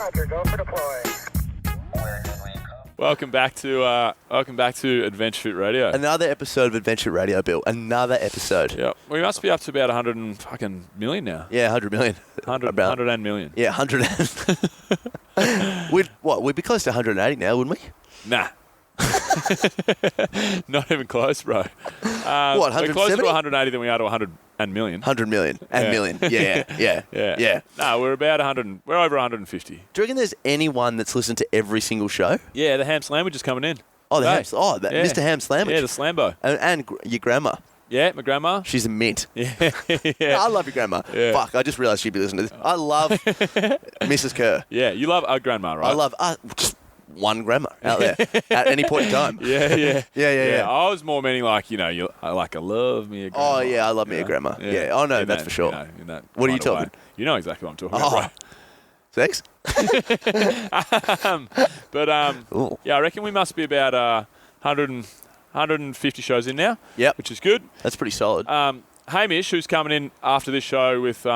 Roger, go for deploy. Welcome back to Adventure Fit Radio. Another episode of Adventure Radio, Bill. Another episode. Yep. We must be up to about 100 and fucking million now. Yeah, 100 million. 100 and million. Yeah, 100 and... We'd be close to 180 now, wouldn't we? Nah. Not even close, bro. What, 170? We're closer to 180 than we are to 100 and million. 100 million and Yeah. million. Yeah. Yeah. No, we're about 100. We're over 150. Do you reckon there's anyone that's listened to every single show? Yeah, the ham sandwich is coming in. Oh, Hey. Mr. Ham Sandwich. Yeah, the Slambo. And your grandma. Yeah, my grandma. She's a mint. Yeah. I love your grandma. Yeah. Fuck, I just realised she'd be listening to this. I love Mrs. Kerr. Yeah, you love our grandma, right? I love just one grandma out there at any point in time. Yeah. I was more meaning like, I love me a grandma. Oh, yeah, I love me a grandma. Yeah. Oh, no, that's for sure. In that What are you kind of way. talking? You know exactly what I'm talking about, right? Sex? Ooh. Yeah, I reckon we must be about 150 shows in now. Yep. Which is good. That's pretty solid. Hamish, who's coming in after this show with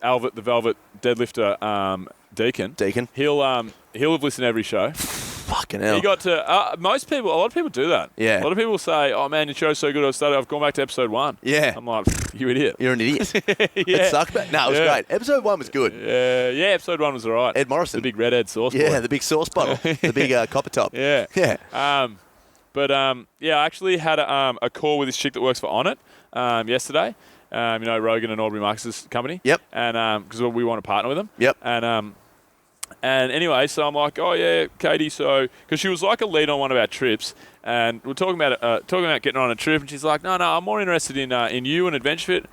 Albert the Velvet deadlifter Deacon. He'll have listened to every show. Fucking hell. He got to a lot of people do that. Yeah. A lot of people say, "Oh man, your show's so good. I've gone back to episode 1." Yeah. I'm like, you idiot. You're an idiot. Yeah. It sucked, but no, it was great. Episode 1 was good. Yeah, episode 1 was all right. Ed Morrison. The big redhead sauce boy. Yeah, the big sauce bottle. The big copper top. Yeah. Yeah. I actually had a call with this chick that works for Onnit yesterday. Rogan and Aubrey Marcus's company. Yep. And because we want to partner with them. Yep. And anyway, so I'm like, oh yeah, Katie. So because she was like a lead on one of our trips, and we're talking about getting on a trip, and she's like, no, I'm more interested in you and Adventure Fit.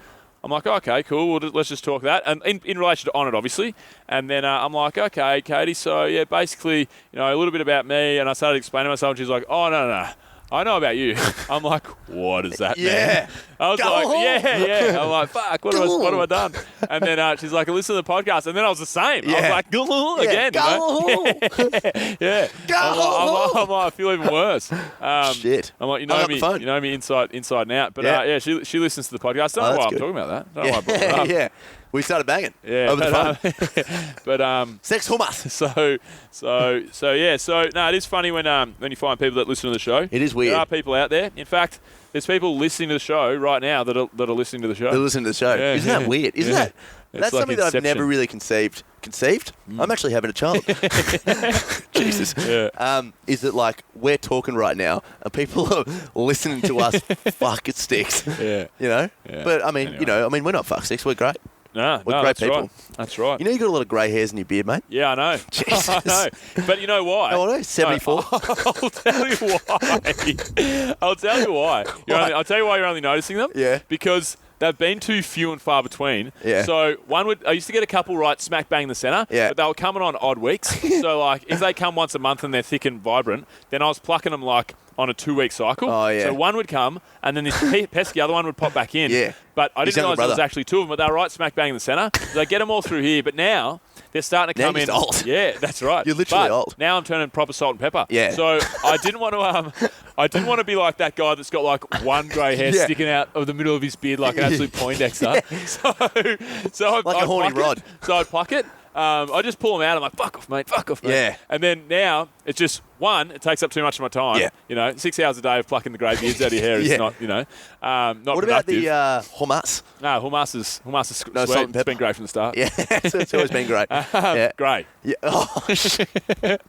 I'm like, okay, cool. Let's just talk that, and in relation to Onnit, obviously. And then I'm like, okay, Katie. So yeah, basically, a little bit about me, and I started explaining myself, and she's like, oh no. I know about you. I'm like, what is that, man? I was yeah. I'm like, fuck, what have I done? And then she's like, listen to the podcast. And then I was the same. I was like, again. Yeah. I'm like, I feel even worse. Shit. I'm like, you know me inside and out. But she listens to the podcast. Don't know why I'm talking about that. Don't know why I brought it up. Yeah. We started banging. Yeah. Over the phone. Sex hummus. It is funny when you find people that listen to the show. It is weird. There are people out there. In fact, there's people listening to the show right now that are listening to the show. They're listening to the show. Yeah. Isn't that weird? Isn't that? That's like something that I've Inception. never really conceived. Conceived? I'm actually having a child. Jesus. Yeah. Is that like we're talking right now and people are listening to us fuck it sticks. Yeah. Yeah. But I mean, Anyway. we're not fuck sticks. We're great. No, We're great that's people. right. That's right. You got a lot of grey hairs in your beard, mate. Yeah, I know. Jesus. I know. But you know why? How old are you? 74? No, I'll tell you why. I'll tell you why. I'll tell you why you're only noticing them. Yeah. Because they've been too few and far between. Yeah. So I used to get a couple right smack bang in the centre. Yeah. But they were coming on odd weeks. So like if they come once a month and they're thick and vibrant, then I was plucking them like on a 2-week cycle. Oh, yeah. So one would come and then this pesky other one would pop back in. Yeah. But I His didn't younger realise there was brother. actually 2 of them, but they were right smack bang in the centre. So I get them all through here, but now they're starting to Now come you're in. just old. Yeah, that's right. You're literally But old. Now I'm turning proper salt and pepper. Yeah. So I didn't want to be like that guy that's got like one grey hair Yeah. sticking out of the middle of his beard like an absolute Poindexter. So Like a horny rod. So I'd pluck it. I just pull them out. I'm like, fuck off, mate. Yeah. And then now it's just it takes up too much of my time. Yeah. 6 hours a day of plucking the grey beards out of your hair is Yeah. not, not What about productive. the hummus? No, hummus is No, sweet. salt and It's pepper. been great from the start. Yeah, it's always been great. Yeah. Grey. Yeah. Oh, shit.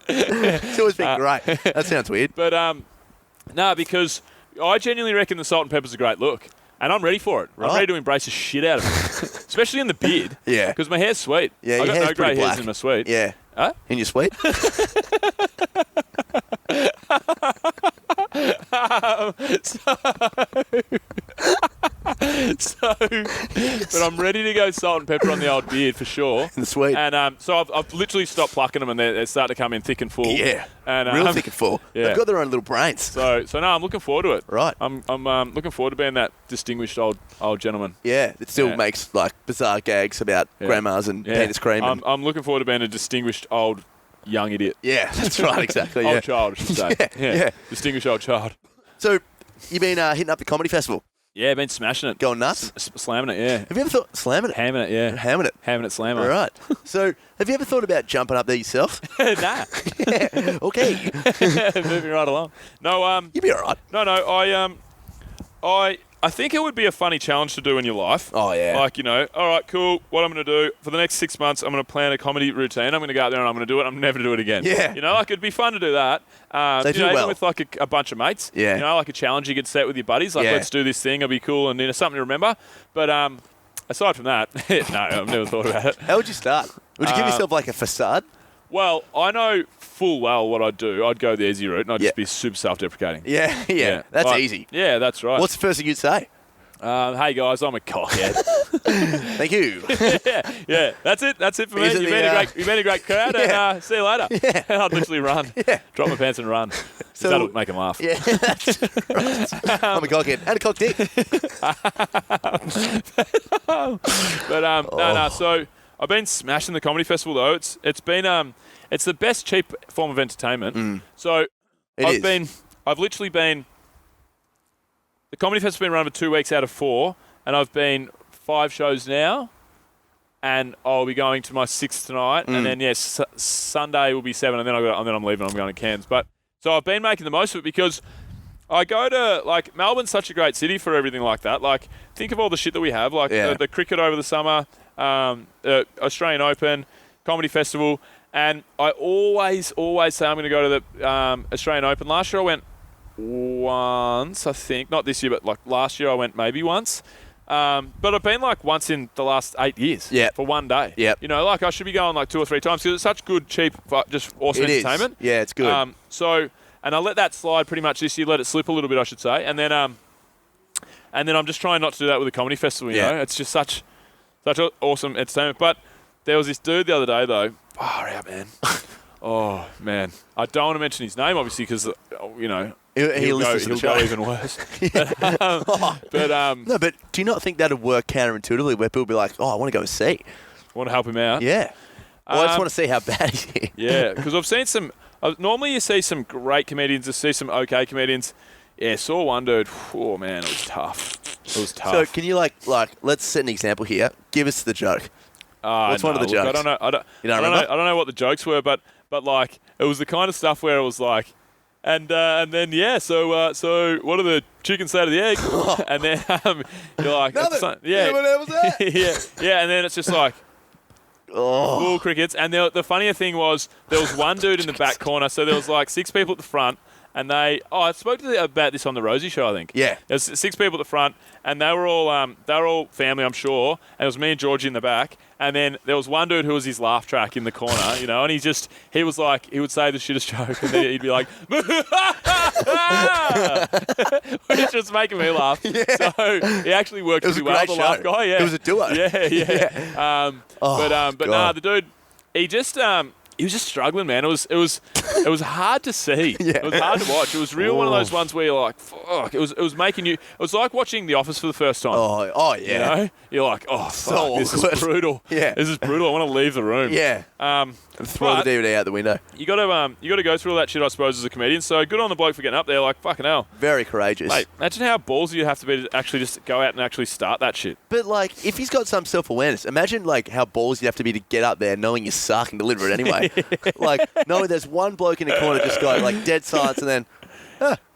It's always been great. That sounds weird. But because I genuinely reckon the salt and pepper's a great look. And I'm ready for it. Right. I'm ready to embrace the shit out of it. Especially in the beard. Yeah. Because my hair's sweet. Yeah, I your got hair's no grey pretty hairs black. in my sweet. Yeah. Huh? In your sweet? But I'm ready to go salt and pepper on the old beard for sure. In the sweet. And so I've literally stopped plucking them and they're starting to come in thick and full. Yeah. And, Real thick and full. yeah. They've got their own little brains. So no, I'm looking forward to it. Right. I'm looking forward to being that distinguished old gentleman. Yeah. It still Yeah. makes like bizarre gags about grandmas and penis cream. And, I'm looking forward to being a distinguished old young idiot. yeah, that's right. Exactly. Old Yeah. child, I should say. Yeah. Distinguished old child. So you've been hitting up the comedy festival. Yeah, been smashing it. Going nuts? Slamming it, yeah. Have you ever thought... Slamming it? Hamming it, yeah. Hamming it. Hamming it, slammer. All right. So, have you ever thought about jumping up there yourself? Nah. Yeah. Okay. Moving right along. No, You'd be all right. No, I think it would be a funny challenge to do in your life. Oh, yeah. Like, all right, cool. What I'm going to do for the next 6 months, I'm going to plan a comedy routine. I'm going to go out there and I'm going to do it. I'm never to do it again. Yeah. Like it'd be fun to do that. They do well. Even with like a bunch of mates. Yeah. Like a challenge you could set with your buddies. Like, Yeah. let's do this thing. It'll be cool and something to remember. But aside from that, no, I've never thought about it. How would you start? Would you give yourself like a facade? Well, I know full well what I'd do. I'd go the easy route and I'd just be super self-deprecating. Yeah. That's easy. Yeah, that's right. What's the first thing you'd say? Hey guys, I'm a cockhead. Thank you. yeah. That's it for me. Is it You've been a great crowd, and see you later. Yeah. And I'd literally run, drop my pants and run. So- That'll make them laugh. Yeah, that's right. I'm a cockhead and a cock dick. But no. So I've been smashing the comedy festival though. It's been it's the best cheap form of entertainment. So I've literally been. The comedy festival's been run for 2 weeks out of 4, and I've been 5 shows now, and I'll be going to my 6th tonight, and then Sunday will be 7, and then I'm leaving. I'm going to Cairns. But so I've been making the most of it because I go to like Melbourne's such a great city for everything like that. Like think of all the shit that we have, like the cricket over the summer, Australian Open, comedy festival, and I always say I'm going to go to the Australian Open. Last year I went once, I think. Not this year, but like last year I went maybe once. But I've been like once in the last 8 years for one day. Yep. Like I should be going like 2 or 3 times because it's such good, cheap, just awesome entertainment. Yeah, it's good. And I let that slide pretty much this year, let it slip a little bit, I should say. And then I'm just trying not to do that with the comedy festival, you know. It's just such awesome entertainment. But there was this dude the other day though. Far out, man. Oh, man. I don't want to mention his name, obviously, because, he'll go even worse. No, but do you not think that would work counterintuitively where people will be like, oh, I want to go and see? I want to help him out. Yeah. Well, I just want to see how bad he's here. Yeah, because I've seen some... normally you see some great comedians, you see some okay comedians. Yeah, saw one dude. Oh, man, it was tough. So can you, like let's set an example here. Give us the joke. What's one of the jokes? I don't know. I don't know what the jokes were, but like it was the kind of stuff where it was like, and then so what do the chickens say to the egg? And then you're like, Anyone else that? yeah, and then it's just like, cool crickets. And the funnier thing was there was one dude in the back corner, so there was like 6 people at the front. And I spoke to about this on the Rosie show, I think. Yeah. There's 6 people at the front, and they were all family, I'm sure. And it was me and Georgie in the back. And then there was one dude who was his laugh track in the corner, and he would say the shittest joke, and then he'd be like, which was making me laugh. Yeah. So he actually worked really well, the laugh guy. Yeah. It was a duo. Yeah. But the dude, he was just struggling, man. It was hard to see. Yeah. It was hard to watch. It was real one of those ones where you're like, fuck. It was making you. It was like watching The Office for the first time. Oh yeah. You're like, oh, so fuck, this is brutal. Yeah. This is brutal. I want to leave the room. Yeah. And throw the DVD out the window. You got to go through all that shit, I suppose, as a comedian. So good on the bloke for getting up there. Like fucking hell. Very courageous. Mate, imagine how ballsy you have to be to actually just go out and actually start that shit. But like, if he's got some self-awareness, imagine like how ballsy you have to be to get up there knowing you suck and deliver it anyway. Like, knowing there's one bloke in the corner just going like dead silence and then.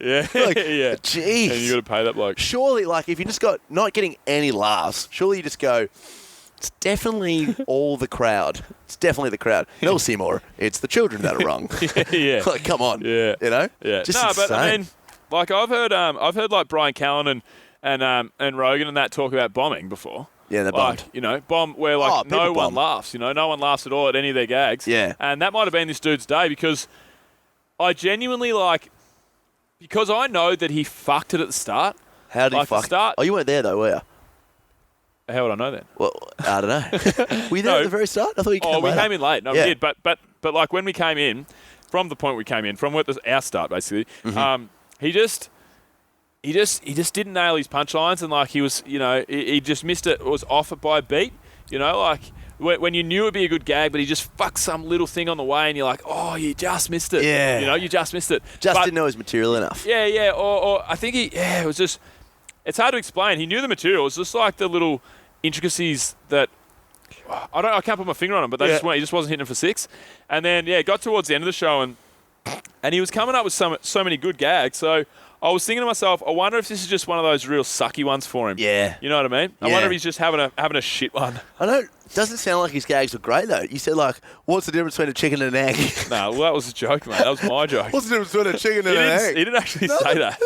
Jeez. And you got to pay that bloke. Surely, like, if you just got not getting any laughs, surely you just go, it's definitely all the crowd. It's definitely the crowd. No, Seymour, it's the children that are wrong. Yeah. Like, come on. Yeah. You know? Yeah. Just insane. But I mean, like I've heard like Brian Callen and Rogan and that talk about bombing before. Yeah, they're bombed. Bomb where like no one laughs. No one laughs at all at any of their gags. Yeah. And that might have been this dude's day because I genuinely because I know that he fucked it at the start. How did he fuck it? Oh, you weren't there though, were you? How would I know that? Well, I don't know. Were you there at the very start? I thought you came later. We came in late. No, we did. But like when we came in, from the point we came in, from our start basically, he just didn't nail his punchlines and like he was, he just missed it. It was off it by a beat. Like when you knew it'd be a good gag, but he just fucked some little thing on the way, and you're like, oh, you just missed it. Yeah. You just missed it. Didn't know his material enough. Yeah. Or I think it was just. it's hard to explain. He knew the material. It's just like the little intricacies that I can't put my finger on them, but he just wasn't hitting it for 6. And then it got towards the end of the show and he was coming up with so many good gags. So I was thinking to myself, I wonder if this is just one of those real sucky ones for him. Yeah. You know what I mean? I wonder if he's just having a shit one. I don't. Doesn't sound like his gags were great though. You said like, what's the difference between a chicken and an egg? No, well, that was a joke, mate. That was my joke. What's the difference between a chicken and an egg? He didn't actually say that.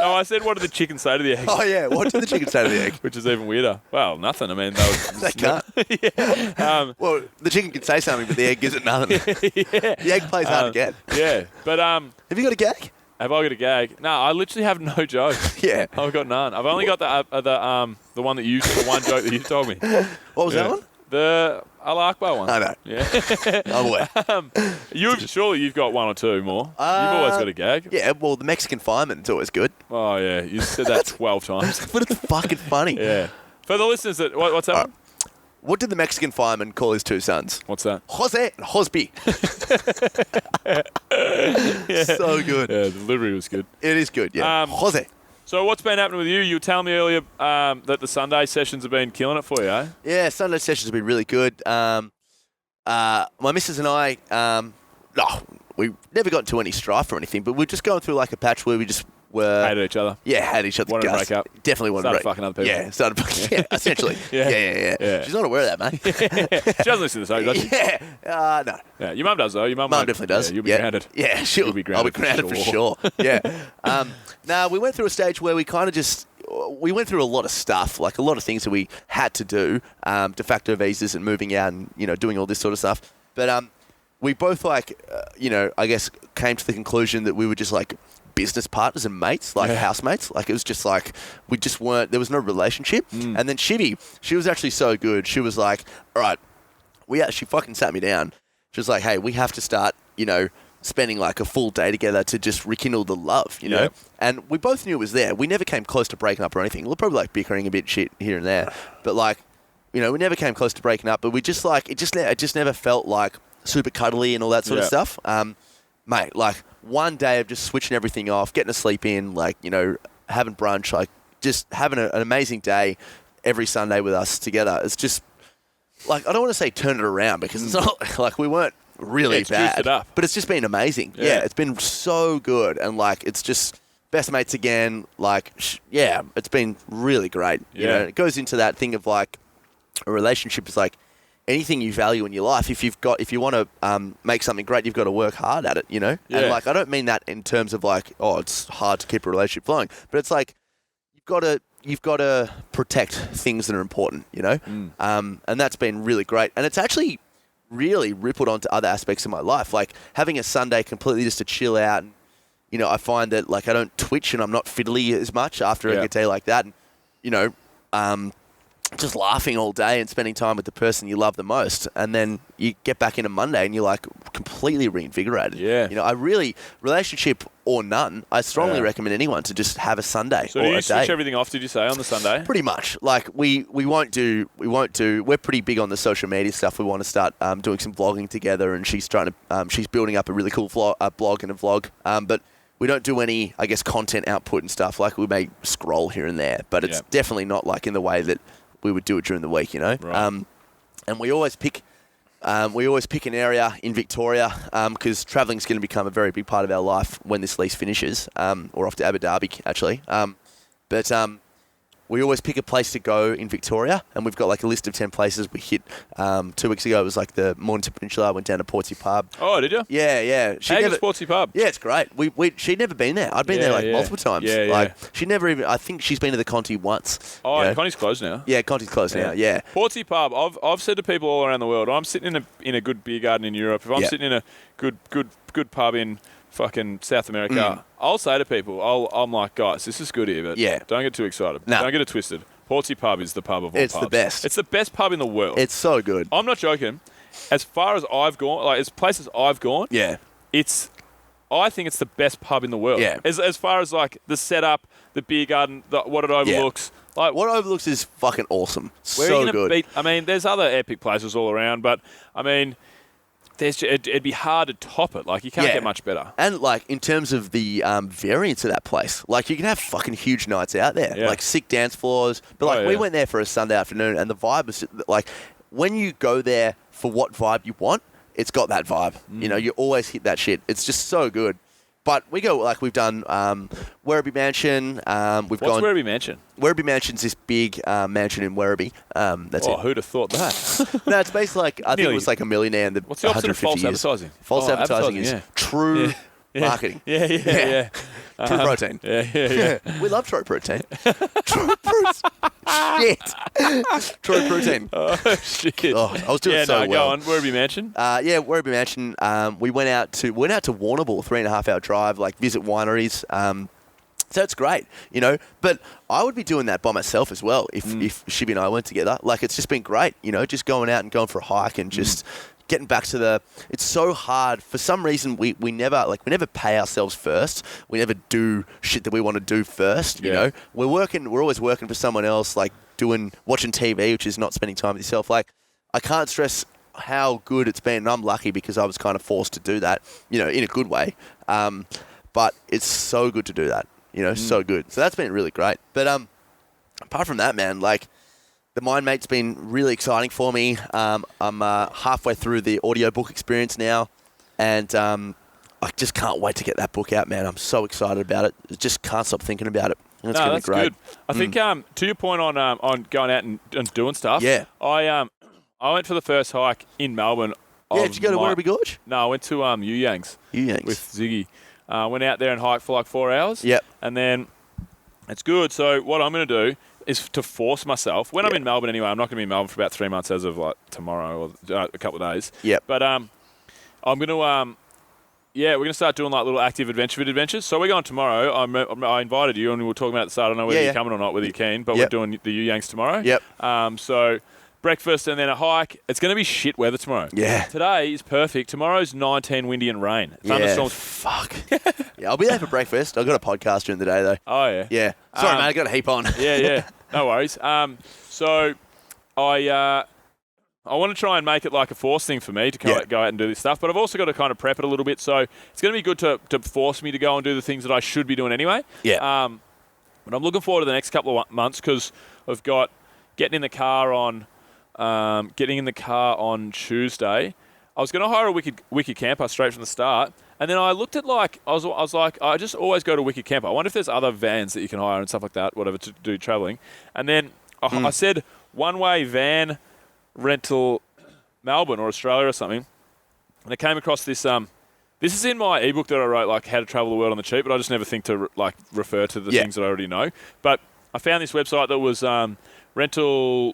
No, I said, what did the chicken say to the egg? Oh yeah, what did the chicken say to the egg? Which is even weirder. Well, nothing. I mean, they can't. Yeah. Well, the chicken can say something, but the egg gives it nothing. The egg plays hard to get. Yeah, but have you got a gag? Have I got a gag? No, I literally have no jokes. Yeah, I've got none. I've only got the one the one joke that you told me. What was that one? The Al Akbar one. I know. Yeah. I'm aware. Surely you've got one or two more. You've always got a gag. Yeah, well, the Mexican fireman's always good. Oh, yeah. You said that 12 times. But it's fucking funny. Yeah. For the listeners, what's that one? What did the Mexican fireman call his 2 sons? What's that? Jose and Josby. So good. Yeah, the delivery was good. It is good, yeah. Jose. So what's been happening with you? You were telling me earlier that the Sunday sessions have been killing it for you, eh? Yeah, Sunday sessions have been really good. My missus and I, we never got into any strife or anything, but we're just going through like a patch where we just were... Hated each other. Yeah, hated each other's Wanted to guts. break up. Definitely wanted to break up. Started fucking other people. Yeah, started fucking... Yeah, essentially. Yeah. She's not aware of that, mate. She doesn't listen to this, does she? Yeah. No. Yeah, your mum does, though. Your mum definitely does. Yeah, you'll be grounded. Yeah, she'll be grounded. I'll be grounded for sure. Yeah. Now, we went through a stage where we kind of just... We went through a lot of stuff, like a lot of things that we had to do, de facto visas and moving out and, doing all this sort of stuff. But we both, I guess, came to the conclusion that we were just, business partners and mates, housemates. It was just we just weren't, there was no relationship. And then Shivy, she was actually so good. She was like, all right, she fucking sat me down. She was like, hey, we have to start, spending a full day together to just rekindle the love, you know? And we both knew it was there. We never came close to breaking up or anything. We're probably bickering a bit shit here and there. But we never came close to breaking up, but we just it just never felt super cuddly and all that sort of stuff. Mate, one day of just switching everything off, getting to sleep in, having brunch, just having an amazing day every Sunday with us together. It's just, I don't want to say turn it around because it's not we weren't really bad, it up. but it's just been amazing. Yeah, it's been so good. And it's just best mates again. It's been really great. You know, it goes into that thing of a relationship is anything you value in your life. If you want to make something great, you've got to work hard at it, And I don't mean that in terms of it's hard to keep a relationship flowing, but it's you've got to protect things that are important, and that's been really great. And it's actually really rippled onto other aspects of my life, having a Sunday completely just to chill out. And, I find that I don't twitch and I'm not fiddly as much after a good day like that. And, just laughing all day and spending time with the person you love the most. And then you get back into Monday and you're completely reinvigorated. Yeah. I really, relationship or none, I strongly recommend anyone to just have a Sunday so or a day. do you switch everything off, did you say, on the Sunday? Pretty much. We won't do, we're pretty big on the social media stuff. We want to start doing some vlogging together, and she's trying to, she's building up a really cool blog and a vlog. But we don't do any, I guess, content output and stuff. We may scroll here and there, but it's definitely not in the way that we would do it during the week, Right. And we always pick an area in Victoria because travelling is going to become a very big part of our life when this lease finishes. We're off to Abu Dhabi, actually. But we always pick a place to go in Victoria, and we've got a list of 10 places we hit. 2 weeks ago, it was the Mornington Peninsula. I went down to Portsea Pub. Oh, did you? Yeah. How's Portsea Pub? Yeah, it's great. She'd never been there. I'd been there multiple times. She never even, I think she's been to the Conti once. Oh, and Conti's closed now. Yeah, Conti's closed now, yeah. Portsea Pub, I've said to people all around the world, I'm sitting in a good beer garden in Europe. If I'm sitting in a good pub in fucking South America, I'll say to people, I'm like, guys, this is good here, but don't get too excited. No. Don't get it twisted. Portsea Pub is the pub of all pubs. It's the best. It's the best pub in the world. It's so good. I'm not joking. As far as I've gone, as places I've gone, I think it's the best pub in the world. Yeah. As far as the setup, the beer garden, what it overlooks. What it overlooks is fucking awesome. Where are you so gonna good. there's other epic places all around, but it'd be hard to top it. Like, you can't get much better. And, like, in terms of the variance of that place, like, you can have fucking huge nights out there. Yeah. Like, sick dance floors. But, like, we went there for a Sunday afternoon, and the vibe was, like, when you go there for what vibe you want, it's got that vibe. You know, you always hit that shit. It's just so good. But we go, like, we've done Werribee Mansion. What's Werribee Mansion? Werribee Mansion's this big mansion in Werribee. That's it. Who'd have thought that? No, it's basically like, I think it was like a millionaire in the What's the opposite of false advertising? False advertising is true marketing. Yeah. True protein. Yeah. We love True protein. True protein. Shit. True protein. Oh, shit. Oh, I was doing so well. Go on. Werribee Mansion? Werribee Mansion. We went out to Warrnambool, 3.5 hour drive, like visit wineries. So it's great, you know. But I would be doing that by myself as well if Shibby and I went together. Like, it's just been great, you know, just going out and going for a hike and just getting back to it's so hard. For some reason, we never pay ourselves first. We never do shit that we want to do first, you know. We're always working for someone else, like watching TV, which is not spending time with yourself. Like, I can't stress how good it's been, and I'm lucky because I was kind of forced to do that, you know, in a good way. But it's so good to do that, you know, so good. So that's been really great. But apart from that, man, like, the Mind Mate's been really exciting for me. I'm halfway through the audiobook experience now, and I just can't wait to get that book out, man. I'm so excited about it. I just can't stop thinking about it. And it's going to be great. Good. I think to your point on going out and doing stuff, I went for the first hike in Melbourne. Yeah, did you go to Werribee Gorge? No, I went to Uyangs. With Ziggy. Went out there and hiked for like 4 hours. Yep. And then it's good. So what I'm going to do is to force myself. When I'm in Melbourne anyway, I'm not going to be in Melbourne for about 3 months as of like tomorrow or a couple of days. Yep. But I'm going to, we're going to start doing like little active adventures. So we're going tomorrow. I invited you and we were talking about it at the start. I don't know whether you're coming or not, whether you're keen, but we're doing the Uyangs tomorrow. Yep. So breakfast and then a hike. It's going to be shit weather tomorrow. Yeah. Today is perfect. Tomorrow's 19 windy and rain. Thunderstorms. Fuck. Yeah, I'll be there for breakfast. I've got a podcast during the day though. Oh yeah. Yeah. Sorry, man. I got a heap on. Yeah. No worries. So I want to try and make it like a force thing for me to go out and do this stuff, but I've also got to kind of prep it a little bit. So it's going to be good to force me to go and do the things that I should be doing anyway. Yeah. But I'm looking forward to the next couple of months because I've got getting in the car on Tuesday. I was going to hire a wicked camper straight from the start, and then I looked at I was like, I just always go to wicked camper. I wonder if there's other vans that you can hire and stuff like that, whatever, to do traveling. And then I said one-way van rental Melbourne or Australia or something, and I came across this. This is in my ebook that I wrote, like How to Travel the World on the Cheap, but I just never think to refer to the things that I already know. But I found this website that was Rental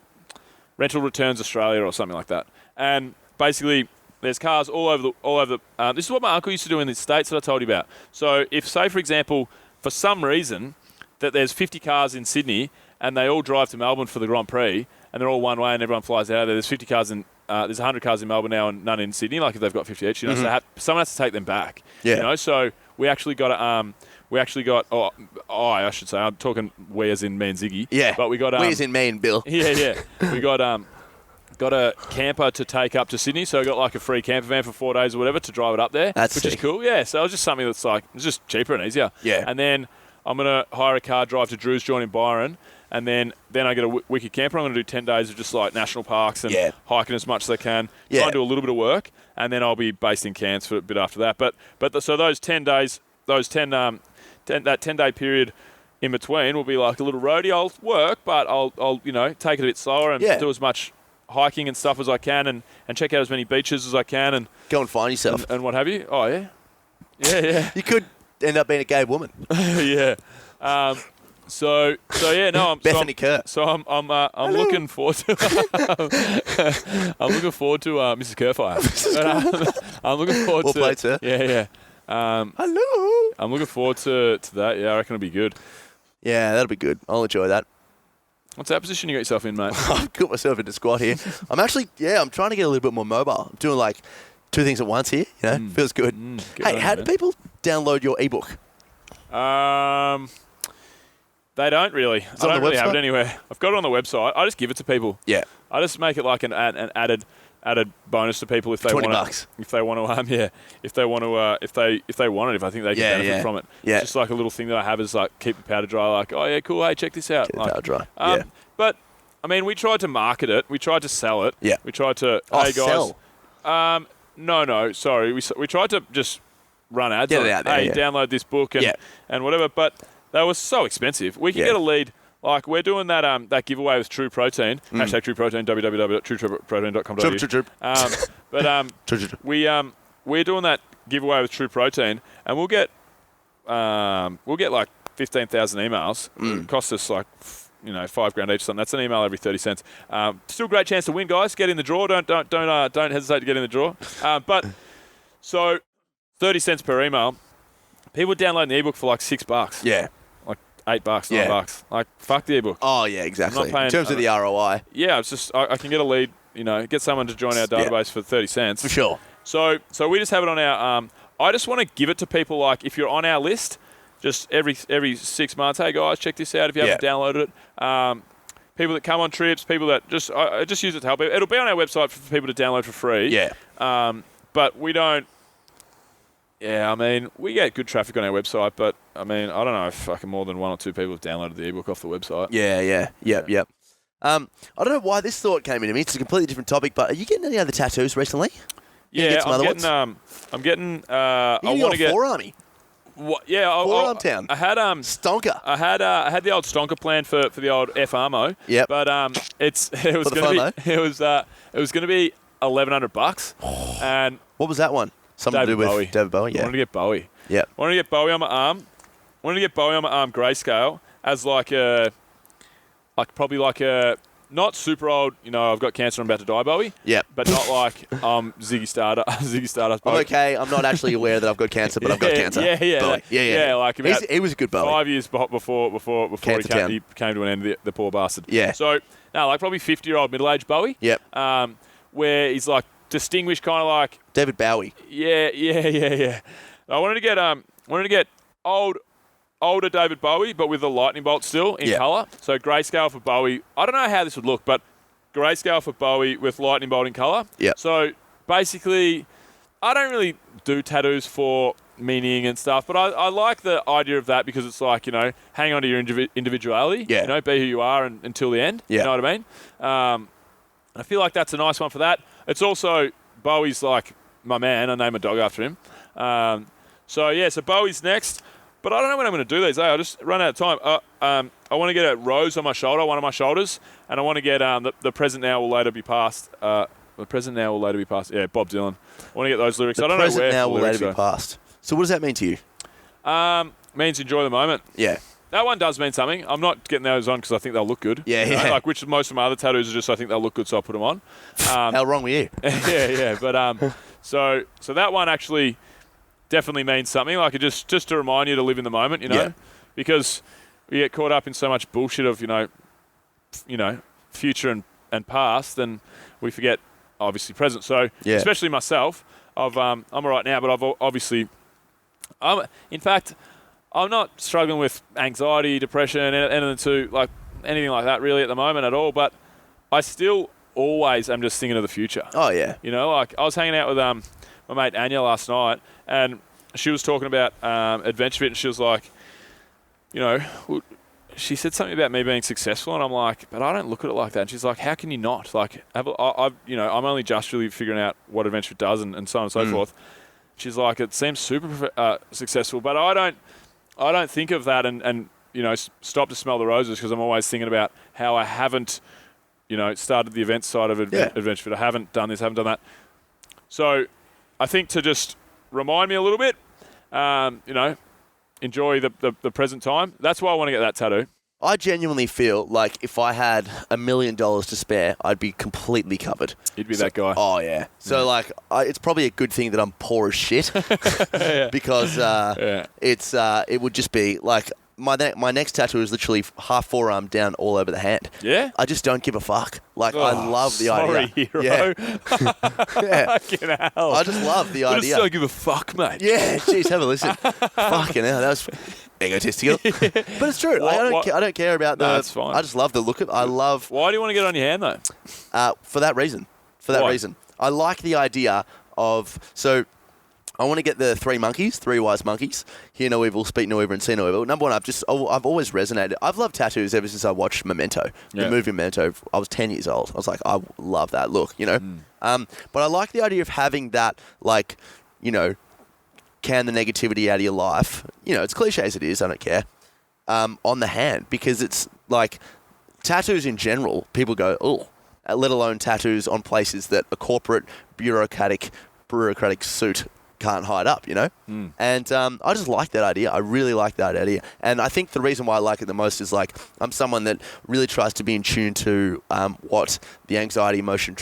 Returns Australia or something like that, and basically there's cars all over the. This is what my uncle used to do in the States that I told you about. So if, say, for example, for some reason that there's 50 cars in Sydney and they all drive to Melbourne for the Grand Prix and they're all one way and everyone flies out of there. There's 50 cars in. There's 100 cars in Melbourne now and none in Sydney. Like if they've got 50 each, you know, so someone has to take them back. Yeah. You know, so we actually got I should say, I'm talking we as in me and Ziggy. Yeah. But we got we as in me and Bill. Yeah. We got a camper to take up to Sydney, so I got like a free camper van for 4 days or whatever to drive it up there, which is cool. Yeah, so it was just something that's like, it's just cheaper and easier. Yeah. And then I'm going to hire a car, drive to Drew's Joint in Byron, and then I get a wicked camper. I'm going to do 10 days of just like national parks and hiking as much as I can, try and do a little bit of work, and then I'll be based in Cairns for a bit after that. So those 10 days, that 10-day period in between will be like a little roadie. I'll work, but I'll take it a bit slower and do as much hiking and stuff as I can and check out as many beaches as I can and go and find yourself and what have you. Oh yeah. You could end up being a gay woman. Yeah. So no, I'm Bethany Kerr. So I'm looking forward to Mrs. Kerrfire. I'm looking forward well to played, sir. Yeah. Hello. I'm looking forward to that. Yeah, I reckon it'll be good. Yeah, that'll be good. I'll enjoy that. What's that position you got yourself in, mate? I've got myself into squat here. I'm trying to get a little bit more mobile. I'm doing like 2 things at once here. You know, feels good. Hey, how do people download your ebook? They don't really. I don't really have it anywhere. I've got it on the website. I just give it to people. Yeah. I just make it like an added added bonus to people if they $20. want if they want to if they want to if they want it, if I think they can benefit from it. Yeah. It's just like a little thing that I have is like keep the powder dry, like, oh yeah, cool, hey, check this out. Keep the like, powder dry. Yeah. But I mean, we tried to market it, we tried to sell it. Yeah. We tried to hey guys. Sell. No, sorry. We tried to just run ads. Get on it out there, hey, yeah. download this book and whatever, but they were so expensive. We can get a lead. Like, we're doing that giveaway with True Protein, hashtag True Protein, www.trueprotein.com.au. We're doing that giveaway with True Protein, and we'll get like 15,000 emails. It costs us like $5,000 each or something. That's an email every 30 cents. Still a great chance to win, guys. Get in the draw. Don't hesitate to get in the draw. But so 30 cents per email. People downloading the ebook for like $6. Yeah. Like $8, $9. Like, fuck the ebook. Oh, yeah, exactly. I'm not paying, in terms of the ROI. Yeah, it's just I can get a lead, get someone to join our database for 30 cents. For sure. So we just have it on our I just want to give it to people, like, if you're on our list, just every 6 months, hey guys, check this out if you haven't downloaded it. People that come on trips, people that I just use it to help. It'll be on our website for people to download for free. Yeah. But we don't. Yeah, I mean, we get good traffic on our website, but I mean, I don't know if fucking more than 1 or 2 people have downloaded the ebook off the website. Yeah. I don't know why this thought came into me. It's a completely different topic, but are you getting any other tattoos recently? Yeah, I'm getting. I want to get forearmy. What? Yeah, Forearm town. I had Stonker. I had the old stonker plan for the old F Armo. Yep. But it was going to be $1,100, and what was that one? Something to do with David Bowie. Yeah. I wanted to get Bowie. Yeah. I wanted to get Bowie on my arm. Grayscale as probably a not super old. I've got cancer. I'm about to die, Bowie. Yeah. But not like Ziggy Stardust. I'm okay. I'm not actually aware that I've got cancer, but I've got cancer. Yeah. Bowie. Yeah. Like about he was a good Bowie. 5 years before he came to an end. The poor bastard. Yeah. So no, like probably 50-year-old middle-aged Bowie. Yep. Where he's like distinguished, kind of like David Bowie. Yeah. I wanted to get older David Bowie, but with a lightning bolt still in colour. So grayscale for Bowie. I don't know how this would look, but grayscale for Bowie with lightning bolt in colour. Yeah. So basically, I don't really do tattoos for meaning and stuff, but I like the idea of that because it's like, hang on to your individuality. Yeah. Be who you are until the end. Yeah. You know what I mean? I feel like that's a nice one for that. It's also, Bowie's like my man. I named a dog after him. So Bowie's next. But I don't know when I'm going to do these. I just run out of time. I want to get a rose on my shoulder, one of my shoulders, and I want to get the present now will later be past. The present now will later be past. Yeah, Bob Dylan. I want to get those lyrics. I don't know where. The present now will later be past. So what does that mean to you? Means enjoy the moment. Yeah. That one does mean something. I'm not getting those on because I think they'll look good. Yeah. Like which most of my other tattoos are just I think they'll look good, so I'll put them on. How wrong were you? Yeah. But so that one actually definitely means something. Like it just to remind you to live in the moment, because we get caught up in so much bullshit of future and past, and we forget obviously present. So especially myself, I'm all right now, but I've obviously, in fact, I'm not struggling with anxiety, depression, anything like that really at the moment at all. But I still always am just thinking of the future. Oh yeah. Like I was hanging out with my mate Anya last night, and she was talking about Adventure Fit, and she was like, she said something about me being successful, and I'm like, but I don't look at it like that. And she's like, how can you not? Like, I'm only just really figuring out what Adventure Fit does, and so on and so forth. She's like, it seems super successful, but I don't think of that and stop to smell the roses because I'm always thinking about how I haven't, started the event side of Adventure Fit. I haven't done this, haven't done that. So I think to just remind me a little bit, enjoy the present time. That's why I want to get that tattoo. I genuinely feel like if I had $1 million to spare, I'd be completely covered. You'd be that guy. Oh, yeah. So, it's probably a good thing that I'm poor as shit because it would just be like my next tattoo is literally half forearm down all over the hand. Yeah? I just don't give a fuck. I love the idea. Hero. Yeah. Yeah. Fucking hell. I just love the idea. I just don't give a fuck, mate. Yeah, jeez, have a listen. Fucking hell, that was egotistical. But it's true. I don't care about the... No, that's fine. I just love the look of it. Why do you want to get it on your hand, though? For that reason. I like the idea of so. I want to get the three wise monkeys. Hear no evil, speak no evil, and see no evil. Number one, I've always resonated. I've loved tattoos ever since I watched Memento. The movie Memento. I was 10 years old. I was like, I love that look, you know. But I like the idea of having that, like, you know, can the negativity out of your life. You know, it's cliche as it is. I don't care. On the hand, because it's like tattoos in general. People go, oh, let alone tattoos on places that a corporate bureaucratic suit can't hide up, you know? And I just like that idea. I really like that idea. And I think the reason why I like it the most is, like, I'm someone that really tries to be in tune to what the anxiety emotion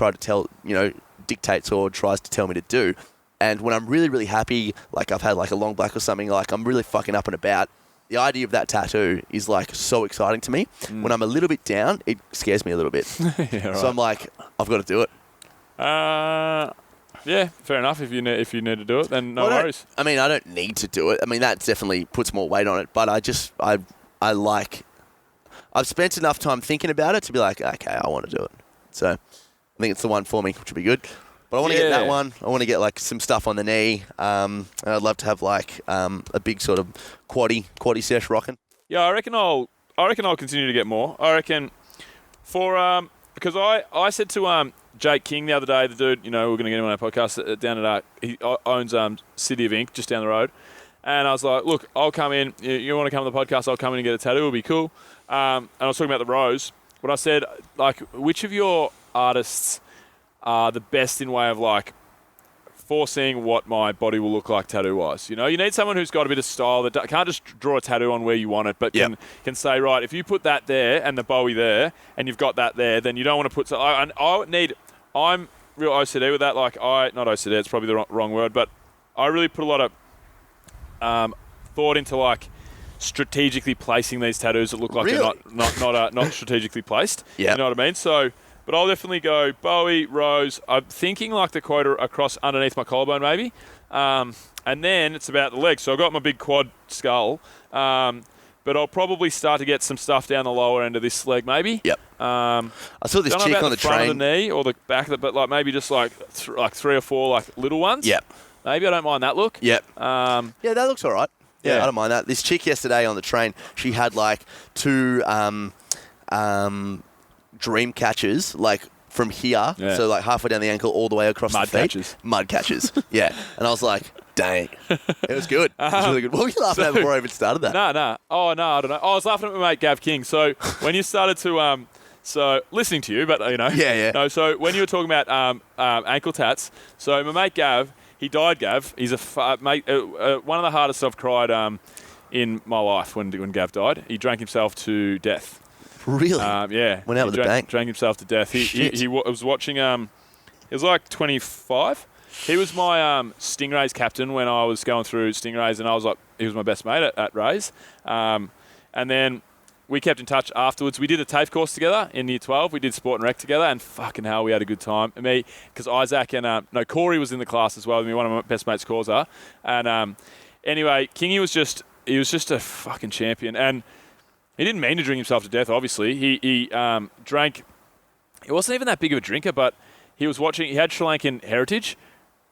dictates or tries to tell me to do. And when I'm really, really happy, like I've had like a long black or something, like I'm really fucking up and about, the idea of that tattoo is like so exciting to me. When I'm a little bit down, it scares me a little bit. So I'm like, I've got to do it. Yeah, fair enough. If you need to do it, then no worries. I mean, I don't need to do it. I mean, that definitely puts more weight on it. But I've spent enough time thinking about it to be like, okay, I want to do it. So I think it's the one for me, which would be good. But I want to get that one. I want to get like some stuff on the knee. And I'd love to have like a big sort of quaddy sesh rocking. Yeah, I reckon I'll continue to get more. I reckon because I said to Jake King the other day, the dude, you know, we're going to get him on our podcast down at he owns City of Ink just down the road, and I was like, look, I'll come in. You want to come on the podcast? I'll come in and get a tattoo. It'll be cool. And I was talking about the rose, but I said, like, which of your artists are the best in way of like foreseeing what my body will look like tattoo-wise? You know, you need someone who's got a bit of style that can't just draw a tattoo on where you want it, but can say, right, if you put that there and the Bowie there, and you've got that there, then you don't want to put. I'm real OCD with that. Like not OCD, it's probably the wrong word, but I really put a lot of thought into like strategically placing these tattoos that look like they're not strategically placed. You know what I mean? So. But I'll definitely go Bowie, Rose. I'm thinking like the quota across underneath my collarbone maybe. And then it's about the legs. So I've got my big quad skull. But I'll probably start to get some stuff down the lower end of this leg maybe. I saw this chick on the front train. Of the knee or the back of it, but like maybe just like three or four like little ones. Maybe I don't mind that look. Yeah, that looks all right. Yeah, I don't mind that. This chick yesterday on the train, she had like two dream catches, like from here, so like halfway down the ankle, all the way across the feet. Mud catches. Yeah, and I was like, dang, it was good. It was really good. What were you laughing at before I even started that? No. Oh no, I don't know. I was laughing at my mate Gav King. So when you started to so listening to you, but you know, No, so when you were talking about ankle tats, so my mate Gav, he died. Gav, he's mate. One of the hardest I've cried in my life when Gav died. He drank himself to death. Really? Yeah. Went out with a bang. Drank himself to death. He was watching. He was like 25. He was my Stingrays captain when I was going through Stingrays, and I was like, he was my best mate at Rays. And then we kept in touch afterwards. We did a TAFE course together in Year 12. We did Sport and Rec together, and fucking hell, we had a good time. Me, because Isaac and Corey was in the class as well with me. One of my best mates, Causa. And anyway, Kingy was just a fucking champion, and he didn't mean to drink himself to death, obviously. He drank. He wasn't even that big of a drinker, but he was watching. He had Sri Lankan heritage,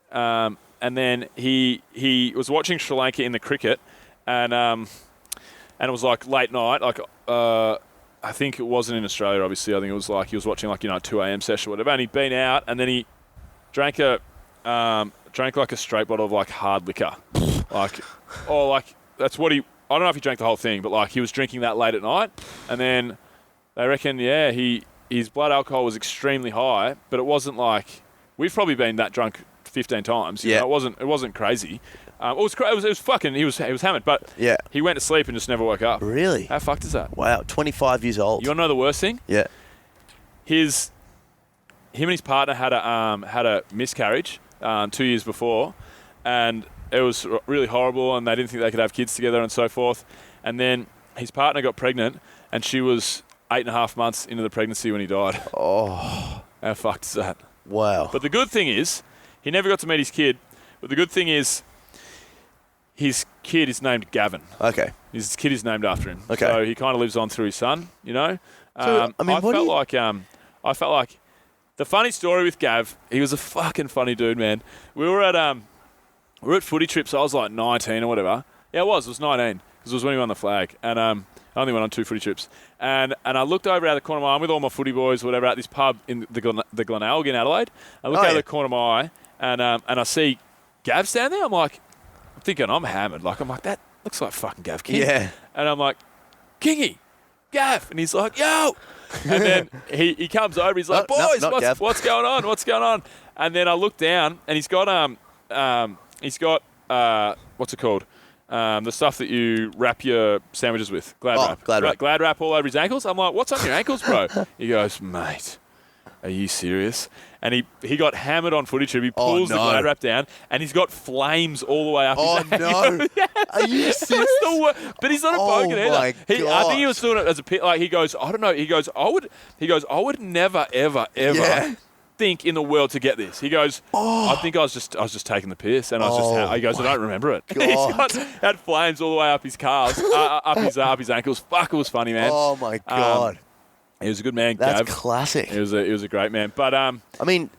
and then he was watching Sri Lanka in the cricket, and it was like late night. Like I think it wasn't in Australia. Obviously, I think it was like he was watching like 2 a.m. session or whatever, and he'd been out, and then he drank like a straight bottle of like hard liquor, like that's what he. I don't know if he drank the whole thing, but like he was drinking that late at night, and then they reckon, his blood alcohol was extremely high, but it wasn't like we've probably been that drunk 15 times. You know, it wasn't crazy. It was fucking. He was hammered, but he went to sleep and just never woke up. Really? How fucked is that? Wow, 25 years old. You want to know the worst thing? Yeah. Him and his partner had a miscarriage 2 years before, and it was really horrible, and they didn't think they could have kids together and so forth. And then his partner got pregnant, and she was 8.5 months into the pregnancy when he died. Oh. How fucked is that? Wow. But the good thing is, he never got to meet his kid. But the good thing is, his kid is named Gavin. Okay. His kid is named after him. Okay. So he kind of lives on through his son, you know? So, I mean, I felt like The funny story with Gav, he was a fucking funny dude, man. We were at footy trips. I was like 19 or whatever. Yeah, it was 19 because it was when we won the flag, and I only went on 2 footy trips. And I looked over out the corner of my eye. I'm with all my footy boys, whatever, at this pub in the Glenelg in Adelaide. I look out the corner of my eye, and I see Gav stand there. I'm thinking I'm hammered. I'm like, that looks like fucking Gav King. Yeah. And I'm like, Kingy, Gav, and he's like, yo. And then he comes over. He's like, boys, what's going on? What's going on? And then I look down, and he's got what's it called? The stuff that you wrap your sandwiches with. Glad wrap. Glad wrap all over his ankles. I'm like, what's on your ankles, bro? He goes, mate, are you serious? And he got hammered on footy trip. He pulls the glad wrap down, and he's got flames all the way up his ankle. No. Yes. Are you serious? But he's not a bogan either. My God. I think he was doing it as a pit. He goes, I don't know. He goes, I would never, ever, ever think in the world to get this. He goes, I think I was just taking the piss, and he goes, I don't remember it. He's had flames all the way up his calves, up his ankles. Fuck, it was funny, man. Oh my God. He was a good man, That's Gav. classic. He was a great man. But I mean,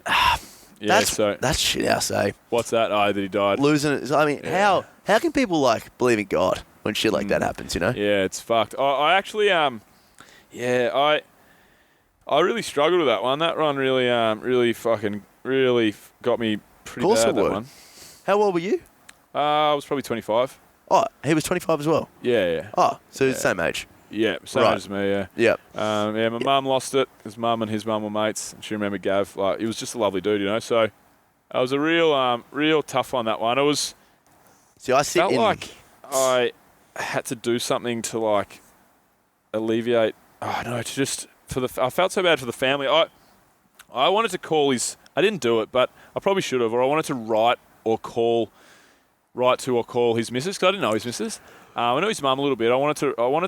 that's shit house, eh? What's that? Oh, that he died. Losing it. I mean, how can people believe in God when shit like that happens, you know? Yeah, it's fucked. I actually I really struggled with that one. That one really got me pretty bad, that one. How old were you? I was probably 25. Oh, he was 25 as well? Yeah. Oh, so the same age? Yeah, same age as me, yeah. Yep. My mum lost it. His mum and his mum were mates. And she remembered Gav. He was just a lovely dude, you know. So it was a real tough one, that one. It was... See, I felt like I had to do something to, alleviate... Oh, no, to just... I felt so bad for the family. I wanted to call his... I didn't do it, but I probably should have. Or I wanted to write to or call his missus, because I didn't know his missus. I know his mum a little bit. I wanted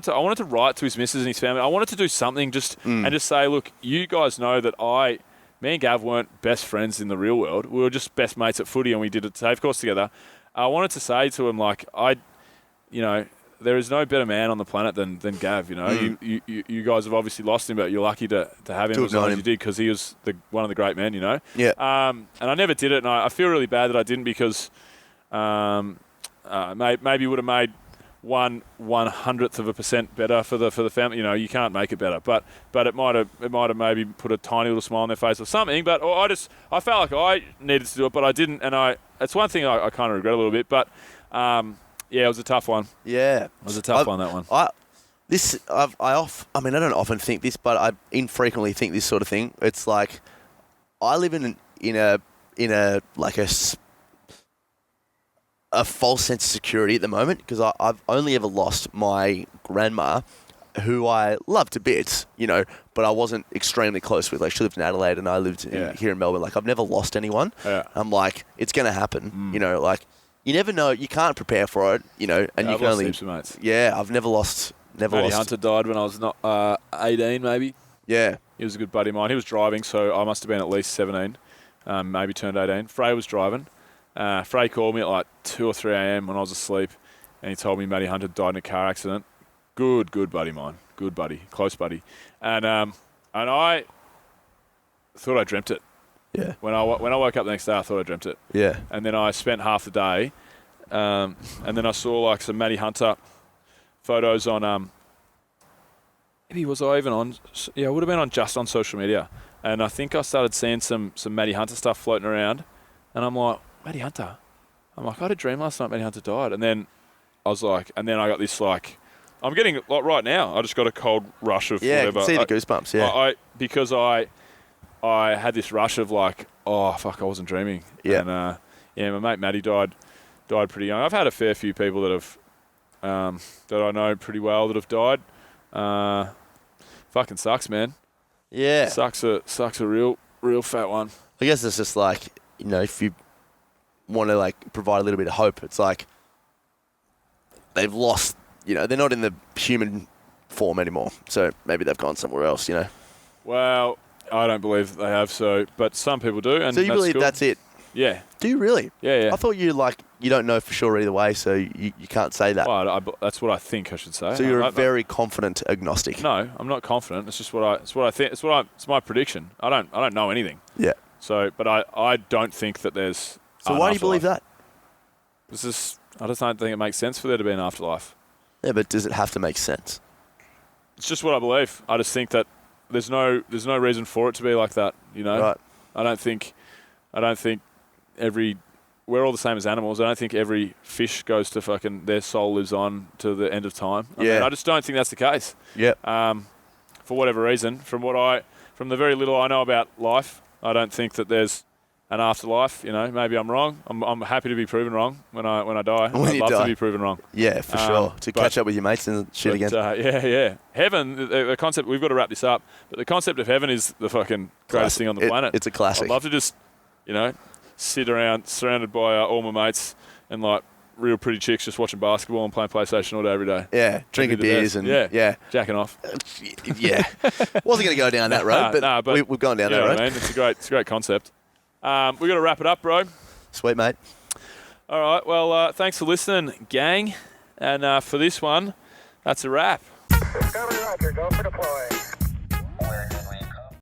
to write to his missus and his family. I wanted to do something and just say, look, you guys know that me and Gav weren't best friends in the real world. We were just best mates at footy, and we did a safe course together. I wanted to say to him, there is no better man on the planet than Gav. You know, you guys have obviously lost him, but you're lucky to have him as long as you did, because he was one of the great men. You know. Yeah. And I never did it, and I feel really bad that I didn't, because maybe would have made 1/100% better for the family. You know, you can't make it better, but it might have maybe put a tiny little smile on their face or something. But I felt like I needed to do it, but I didn't, and it's one thing I kind of regret a little bit. But it was a tough one. Yeah, it was a tough one, that one. I don't often think this, but I infrequently think this sort of thing. It's like I live in a false sense of security at the moment, because I've only ever lost my grandma, who I love to bits, you know, but I wasn't extremely close with. She lived in Adelaide and I lived here in Melbourne. I've never lost anyone. Yeah. I'm like, it's going to happen, you know, you never know. You can't prepare for it, you know, and you can only... Heaps of mates. Yeah, I've never lost... Matty Hunter died when I was not 18, maybe. Yeah. He was a good buddy of mine. He was driving, so I must have been at least 17, maybe turned 18. Frey was driving. Frey called me at 2 or 3 a.m. when I was asleep, and he told me Matty Hunter died in a car accident. Good buddy of mine. Good buddy. Close buddy. And I thought I dreamt it. Yeah. When I woke up the next day, I thought I dreamt it. Yeah. And then I spent half the day, and then I saw some Matty Hunter photos on... maybe was I even on... Yeah, I would have been just on social media. And I think I started seeing some Matty Hunter stuff floating around. And I'm like, Matty Hunter? I'm like, I had a dream last night Matty Hunter died. And then I was like... And then I got this I'm getting... right now, I just got a cold rush of whatever. Yeah, I can see the goosebumps, yeah. Because I had this rush of oh, fuck, I wasn't dreaming. Yeah. And my mate Matty died pretty young. I've had a fair few people that have... that I know pretty well that have died. Fucking sucks, man. Yeah. Sucks a real fat one. I guess it's just you know, if you want to provide a little bit of hope, it's they've lost, you know, they're not in the human form anymore. So maybe they've gone somewhere else, you know. Well, I don't believe they have, but some people do. And so you believe that's it? Yeah. Do you really? Yeah. I thought you don't know for sure either way, so you can't say that. Well, that's what I think I should say. So you're a very confident agnostic. No, I'm not confident. It's just what I think. It's my prediction. I don't know anything. Yeah. So, but I don't think that there's. So an why do you believe afterlife. that? I just don't think it makes sense for there to be an afterlife. Yeah, but does it have to make sense? It's just what I believe. I just think that there's no reason for it to be like that. You know. Right. I don't think we're all the same as animals. I don't think every fish goes to fucking their soul lives on to the end of time. I mean, I just don't think that's the case. Yeah. For whatever reason, from the very little I know about life, I don't think that there's an afterlife. You know, maybe I'm wrong. I'm happy to be proven wrong when I die. I'd love to be proven wrong. Yeah, for sure. To catch up with your mates and shit again. Yeah. Heaven, the concept, we've got to wrap this up, but the concept of heaven is the fucking greatest thing on the planet. It's a classic. I'd love to just, sit around surrounded by all my mates and like real pretty chicks just watching basketball and playing PlayStation all day every day. Yeah, drinking beers and jacking off. Yeah. Wasn't going to go down that road, but we've gone down that road. I mean? It's a great concept. We've got to wrap it up, bro. Sweet, mate. All right. Well, thanks for listening, gang. And for this one, that's a wrap. Discovery Roger, go for deploy.